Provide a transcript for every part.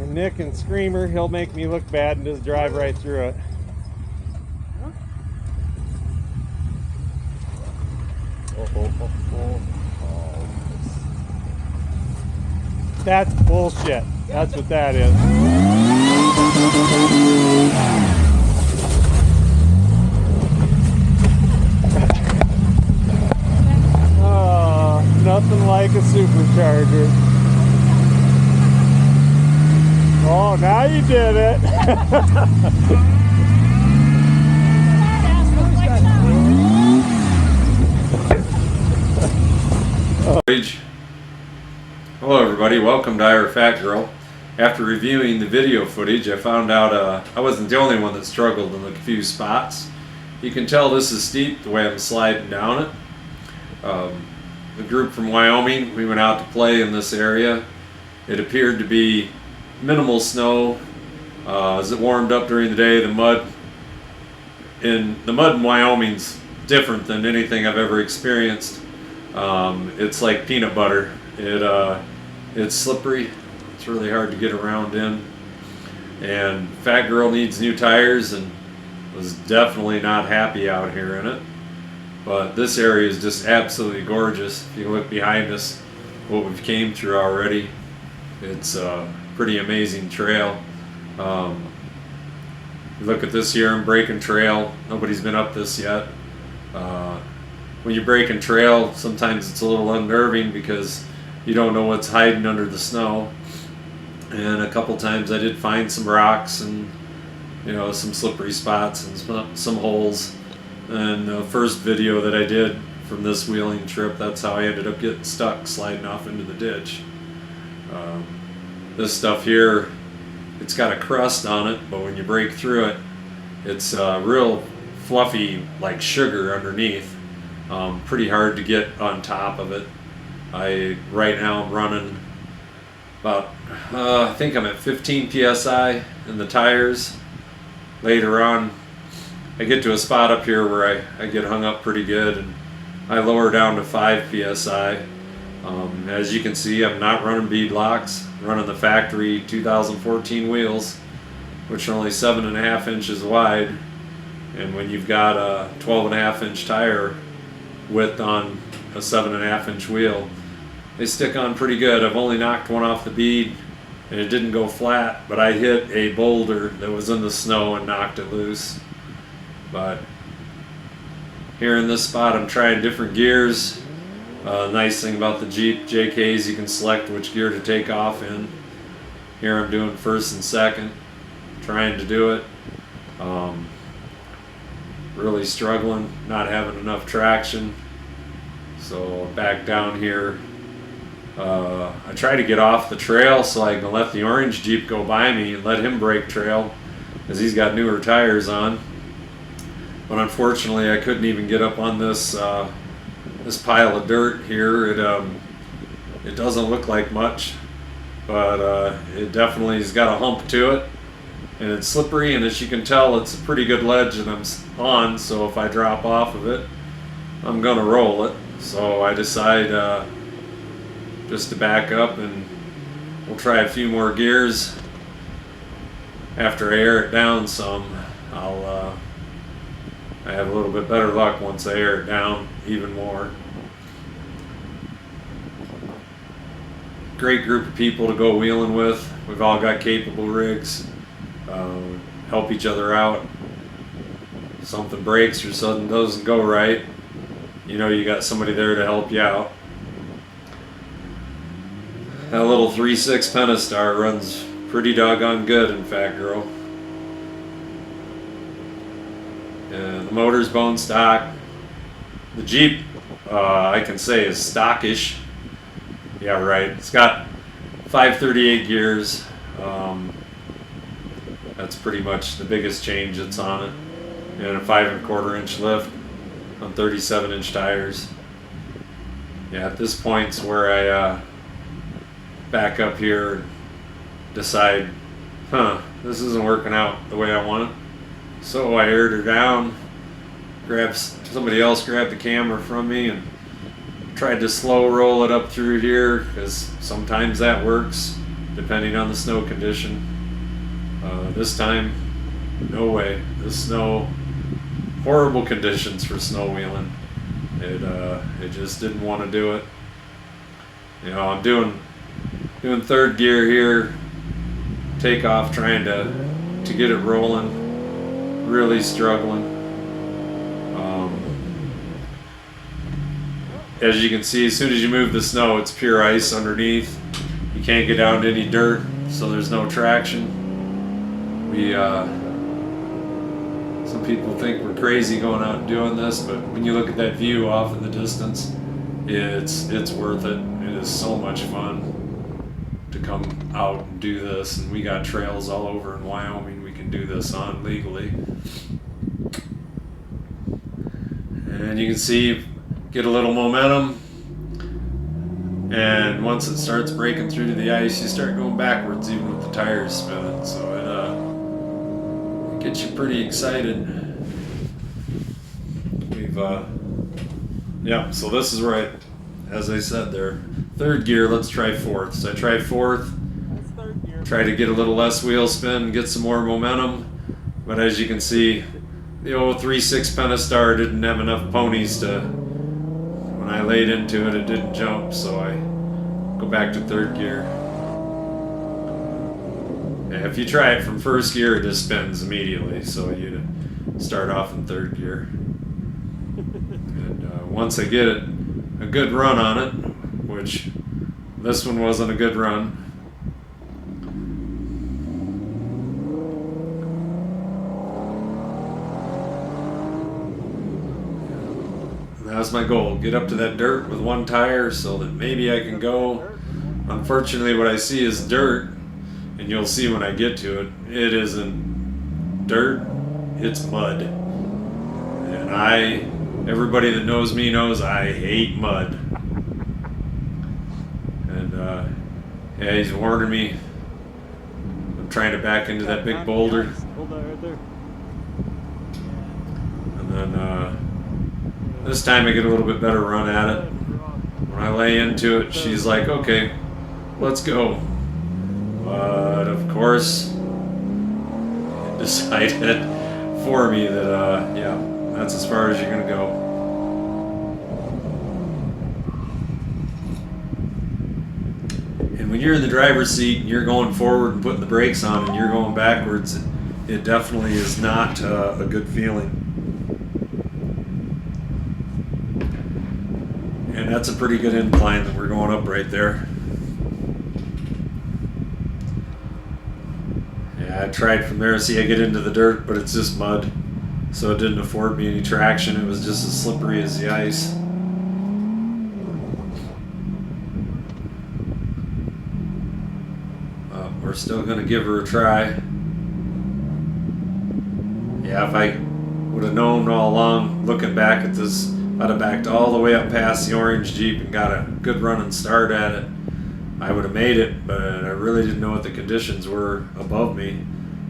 Nick and Screamer, he'll make me look bad and just drive right through it. That's bullshit. That's what that is. Oh, nothing like a supercharger. Oh, now you did it. Hello everybody, welcome to Ira Fat Girl. After reviewing the video footage, I found out I wasn't the only one that struggled in a few spots. You can tell this is steep the way I'm sliding down it. The group from Wyoming, we went out to play in this area. It appeared to be minimal snow. As it warmed up during the day, the mud in Wyoming's different than anything I've ever experienced. It's like peanut butter. It's slippery. It's really hard to get around in. And Fat Girl needs new tires and was definitely not happy out here in it. But this area is just absolutely gorgeous. If you look behind us, what we've came through already, it's a pretty amazing trail. You look at this here, I'm breaking trail. Nobody's been up this yet. When you're breaking trail, sometimes it's a little unnerving because you don't know what's hiding under the snow. And a couple times I did find some rocks and some slippery spots and some holes. And the first video that I did from this wheeling trip, that's how I ended up getting stuck sliding off into the ditch. This stuff here, it's got a crust on it, but when you break through it, it's real fluffy like sugar underneath. Pretty hard to get on top of it. Right now I'm running about, I think I'm at 15 psi in the tires. Later on, I get to a spot up here where I get hung up pretty good and I lower down to 5 psi. As you can see, I'm not running bead locks, running the factory 2014 wheels, which are only 7.5 inches wide. And when you've got a 12.5 inch tire width on a 7.5 inch wheel, they stick on pretty good. I've only knocked one off the bead and it didn't go flat, but I hit a boulder that was in the snow and knocked it loose. But here in this spot I'm trying different gears. Nice thing about the Jeep JKs, you can select which gear to take off in. Here I'm doing first and second, trying to do it. Really struggling, not having enough traction. So back down here, I try to get off the trail so I can let the orange Jeep go by me and let him break trail, because he's got newer tires on. But unfortunately I couldn't even get up on this this pile of dirt here. It doesn't look like much, but it definitely has got a hump to it. And it's slippery, and as you can tell, it's a pretty good ledge that I'm on, so if I drop off of it, I'm gonna roll it. So I decide just to back up, and we'll try a few more gears. After I air it down some, I have a little bit better luck once I air it down even more. Great group of people to go wheeling with. We've all got capable rigs. Help each other out. If something breaks or something doesn't go right, you got somebody there to help you out. That little 3.6 Pentastar runs pretty doggone good in Fat Girl. And the motor's bone stock. The Jeep, I can say, is stockish. Yeah, right. It's got 538 gears. That's pretty much the biggest change that's on it. And a 5.25 inch lift on 37 inch tires. Yeah, at this point's where I back up here and decide, this isn't working out the way I want it. So I aired her down, somebody else grabbed the camera from me and tried to slow roll it up through here, because sometimes that works. depending on the snow condition. This time, no way. The snow, horrible conditions for snow wheeling. It just didn't want to do it. You know, I'm doing third gear here, takeoff, trying to get it rolling. Really struggling. As you can see, as soon as you move the snow, it's pure ice underneath. You can't get down to any dirt, so there's no traction. Some people think we're crazy going out and doing this, but when you look at that view off in the distance, it's worth it. It is so much fun to come out and do this, and we got trails all over in Wyoming we can do this on legally. And you can see, get a little momentum, and once it starts breaking through to the ice, you start going backwards even with the tires spinning, so it gets you pretty excited. So this is right, as I said there, third gear. Let's try fourth. So I try fourth, try to get a little less wheel spin, get some more momentum, but as you can see, the old 3.6 Pentastar didn't have enough ponies to, when I laid into it, it didn't jump, so I go back to third gear. And if you try it from first gear, it just spins immediately, so you start off in third gear. And once I get it, a good run on it, which this one wasn't a good run. That was my goal, get up to that dirt with one tire so that maybe I can go. Unfortunately, what I see is dirt, and you'll see when I get to it, it isn't dirt, it's mud. And everybody that knows me knows I hate mud. And yeah, he's warning me. I'm trying to back into that big boulder. Hold that right there. And then this time I get a little bit better run at it. When I lay into it, she's like, okay, let's go. But of course, it decided for me that, yeah, that's as far as you're going to go. And when you're in the driver's seat and you're going forward and putting the brakes on and you're going backwards, it definitely is not a good feeling. And that's a pretty good incline that we're going up right there. Yeah, I tried from there. See, I get into the dirt, but it's just mud. So it didn't afford me any traction. It was just as slippery as the ice. We're still going to give her a try. Yeah, if I would have known all along, looking back at this, I'd have backed all the way up past the orange Jeep and got a good running start at it. I would have made it, but I really didn't know what the conditions were above me.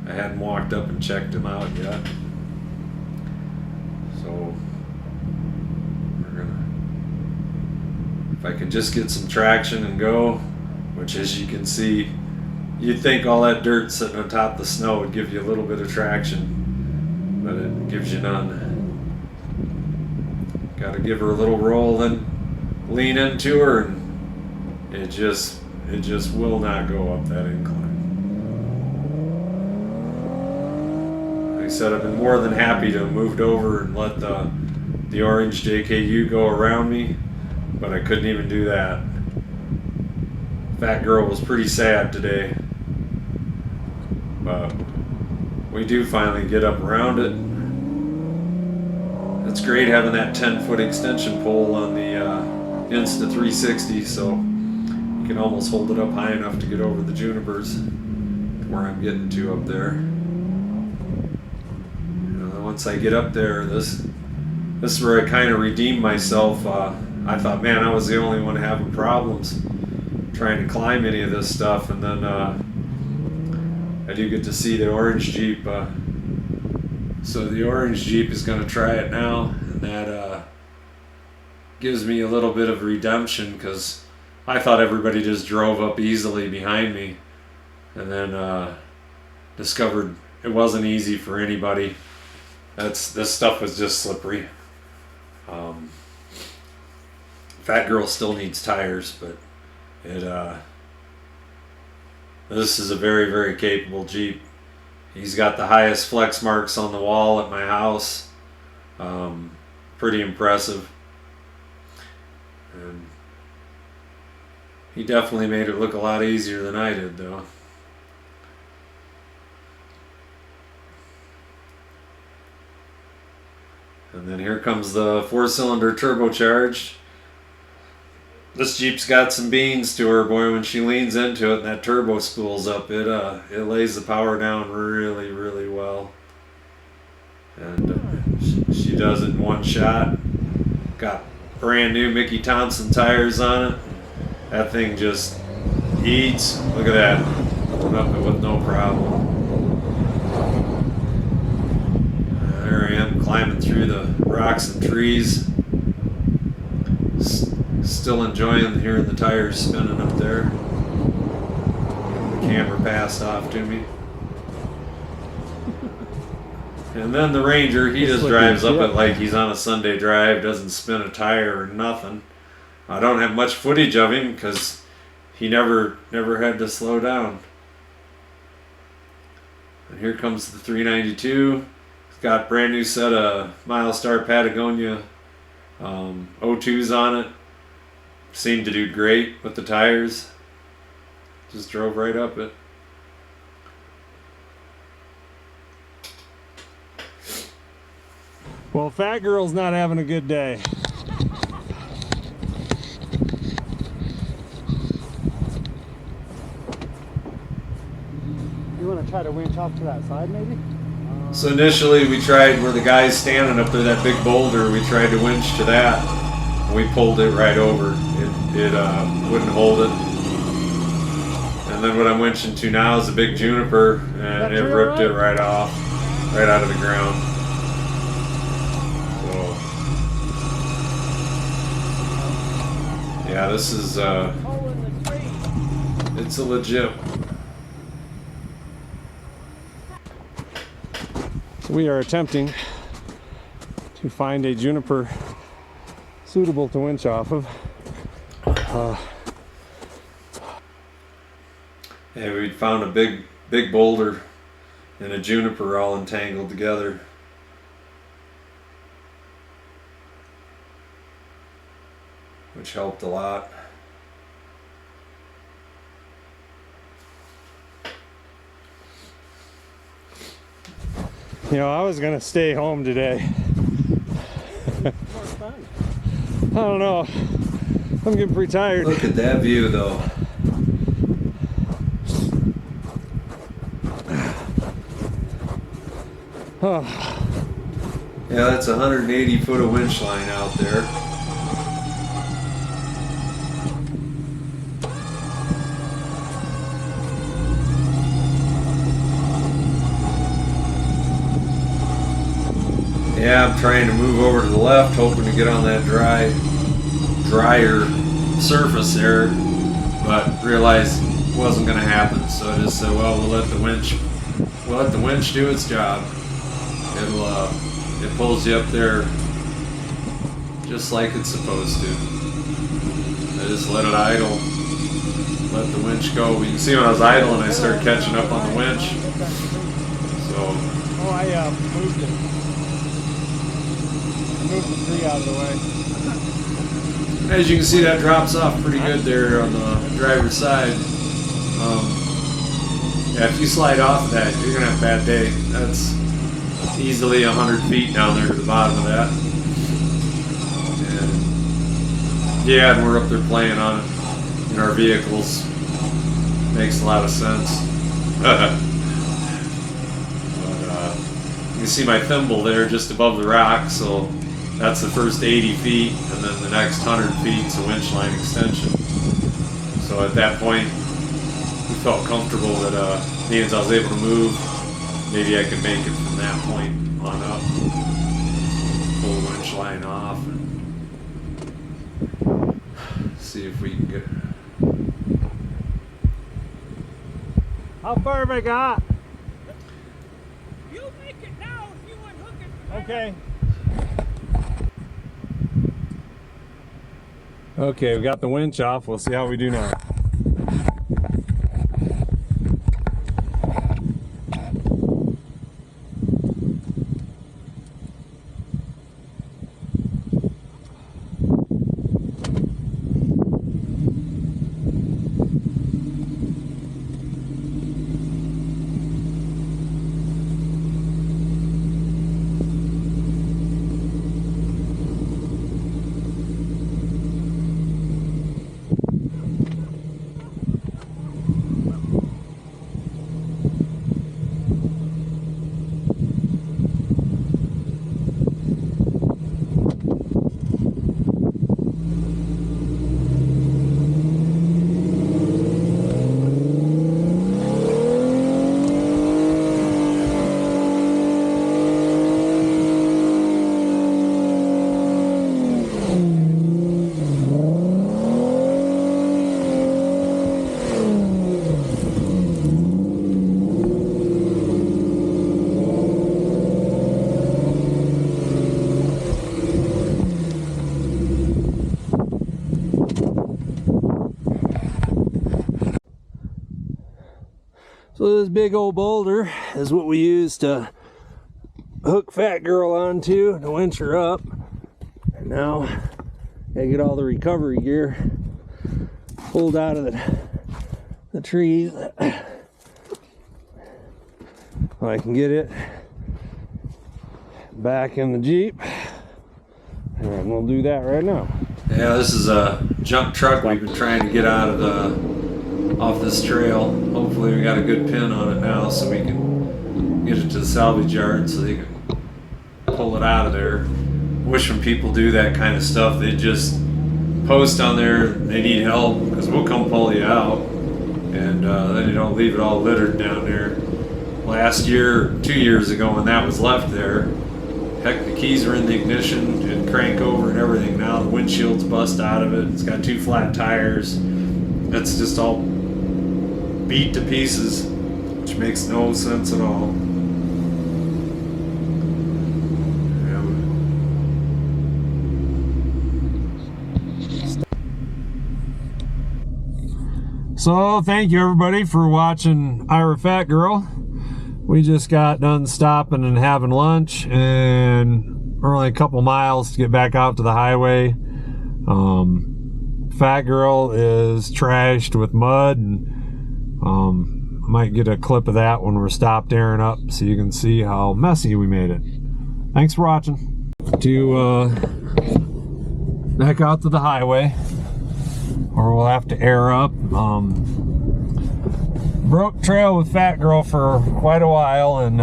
I hadn't walked up and checked them out yet. So we're gonna, if I can just get some traction and go, which as you can see, you'd think all that dirt sitting on top of the snow would give you a little bit of traction, but it gives you none. Got to give her a little roll, then lean into her, and it just will not go up that incline. Like I said, I've been more than happy to have moved over and let the orange JKU go around me, but I couldn't even do that. Fat girl was pretty sad today, but we do finally get up around it. It's great having that 10-foot extension pole on the Insta 360, so you can almost hold it up high enough to get over the junipers to where I'm getting to up there. Once I get up there, this is where I kind of redeemed myself. I thought, man, I was the only one having problems trying to climb any of this stuff, and then I do get to see the orange Jeep. So the orange Jeep is going to try it now, and that gives me a little bit of redemption, because I thought everybody just drove up easily behind me. and then discovered it wasn't easy for anybody. This stuff was just slippery. Fat Girl still needs tires, but this is a very, very capable Jeep. He's got the highest flex marks on the wall at my house. Pretty impressive. And he definitely made it look a lot easier than I did, though. And then here comes the 4-cylinder turbocharged. This Jeep's got some beans to her, boy. When she leans into it and that turbo spools up, it lays the power down really, really well. And she does it in one shot. Got brand new Mickey Thompson tires on it. That thing just eats. Look at that. Pulling up it with no problem. There I am climbing through the rocks and trees. Still enjoying hearing the tires spinning up there. The camera passed off to me. And then the Ranger, he just drives up it like he's on a Sunday drive, doesn't spin a tire or nothing. I don't have much footage of him because he never had to slow down. And here comes the 392. It's got a brand new set of Milestar Patagonia O2s on it. Seemed to do great with the tires. Just drove right up it. Well, Fat Girl's not having a good day. You want to try to winch off to that side, maybe? So initially we tried where the guy's standing up there, that big boulder, we tried to winch to that. We pulled it right over. It wouldn't hold it. And then what I'm winching to now is a big juniper, and it ripped it right off, right out of the ground. So, yeah, this is, it's a legit. We are attempting to find a juniper suitable to winch off of. Yeah, we found a big boulder and a juniper all entangled together. Which helped a lot. You know, I was gonna stay home today. I don't know. I'm getting pretty tired. Look at that view, though. Oh. Yeah, that's 180 foot of winch line out there. Yeah, I'm trying to move over to the left, hoping to get on that drier surface there, but realized it wasn't going to happen. So I just said, well, we'll let the winch do its job. It pulls you up there just like it's supposed to. I just let it idle, let the winch go. You can see when I was idling, I started catching up on the winch. So. Oh, I moved it. Move the tree out of the way. As you can see, that drops off pretty good there on the driver's side. Yeah, if you slide off of that, you're gonna have a bad day. That's easily 100 feet down there to the bottom of that. And yeah, and we're up there playing on it in our vehicles. Makes a lot of sense. But you can see my thimble there just above the rock, so that's the first 80 feet, and then the next 100 feet is a winch line extension. So at that point, we felt comfortable that means I was able to move. Maybe I could make it from that point on up. Pull the winch line off and see if we can get it. How far have I got? You'll make it now if you unhook it. Okay. Okay, we got the winch off. We'll see how we do now. So this big old boulder is what we use to hook Fat Girl onto to winch her up. And now I get all the recovery gear pulled out of the trees so I can get it back in the Jeep, and we'll do that right now. Yeah, this is a junk truck we've been trying to get out of off this trail. Hopefully we got a good pin on it now so we can get it to the salvage yard so they can pull it out of there. Wish when people do that kind of stuff, they just post on there they need help, because we'll come pull you out, and then you don't leave it all littered down there. Last year, 2 years ago, when that was left there, heck, the keys were in the ignition and crank over and everything. Now the windshield's bust out of it. It's got 2 flat tires. It's just all beat to pieces, which makes no sense at all. So thank you everybody for watching Ira Fat Girl. We just got done stopping and having lunch, and we're only a couple miles to get back out to the highway. Fat Girl is trashed with mud, and I might get a clip of that when we're stopped airing up so you can see how messy we made it. Thanks for watching. To back out to the highway, or we'll have to air up. Broke trail with Fat Girl for quite a while, and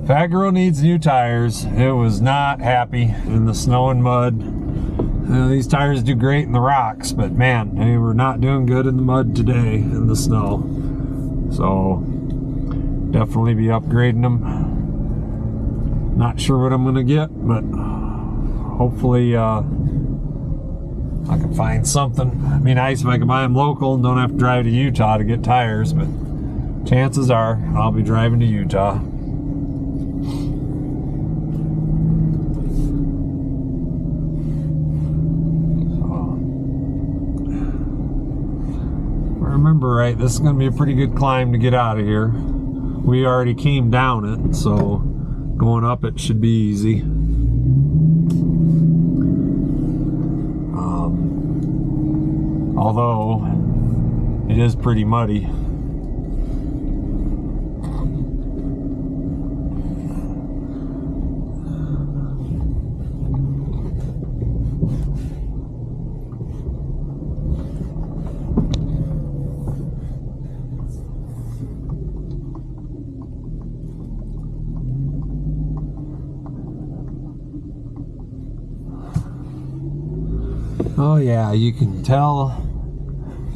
Fat Girl needs new tires. It was not happy in the snow and mud. These tires do great in the rocks, but man, they were not doing good in the mud today in the snow. So definitely be upgrading them. Not sure what I'm gonna get, but hopefully I can find something. It'd be nice if I could buy them local and don't have to drive to Utah to get tires, but chances are I'll be driving to Utah. If I remember right, this is going to be a pretty good climb to get out of here. We already came down it, so going up it should be easy. Although it is pretty muddy. Oh yeah, you can tell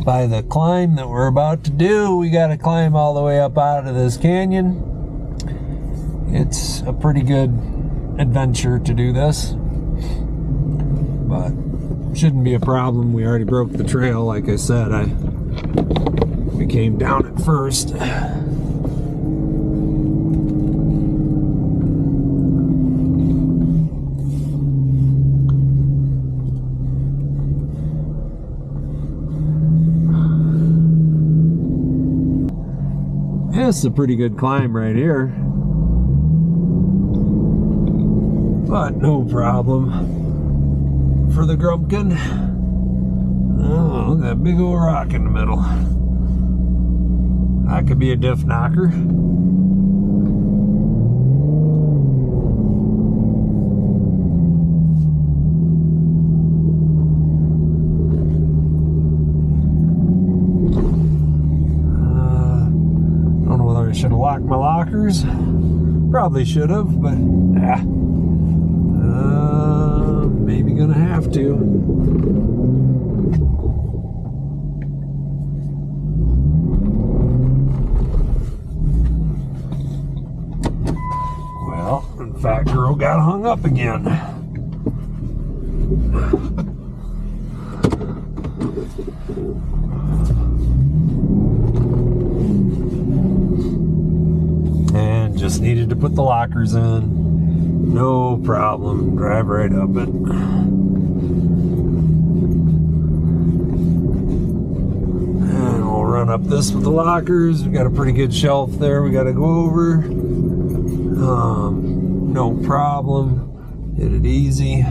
by the climb that we're about to do. We got to climb all the way up out of this canyon. It's a pretty good adventure to do this, but shouldn't be a problem. We already broke the trail, like I said. We came down at first. This is a pretty good climb right here. But no problem for the Grumpkin. Oh, look at that big old rock in the middle. That could be a diff knocker. Don't know whether I should have locked my lockers. Probably should have, but maybe gonna have to. Well, fat girl got hung up again. And just needed to put the lockers in. No problem. Drive right up it. And we'll run up this with the lockers. We got a pretty good shelf there we got to go over. No problem. Hit it easy.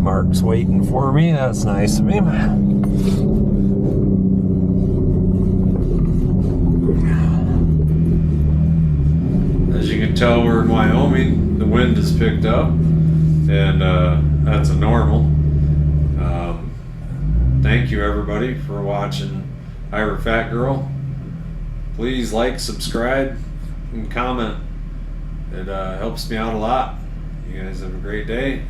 Mark's waiting for me. That's nice of him. As you can tell, we're in Wyoming. The wind has picked up, and that's a normal. Thank you, everybody, for watching Ira Fat Girl. Please like, subscribe, and comment. It helps me out a lot. You guys have a great day.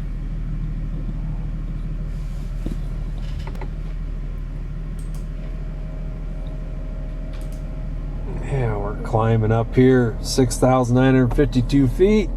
Yeah, we're climbing up here, 6,952 feet.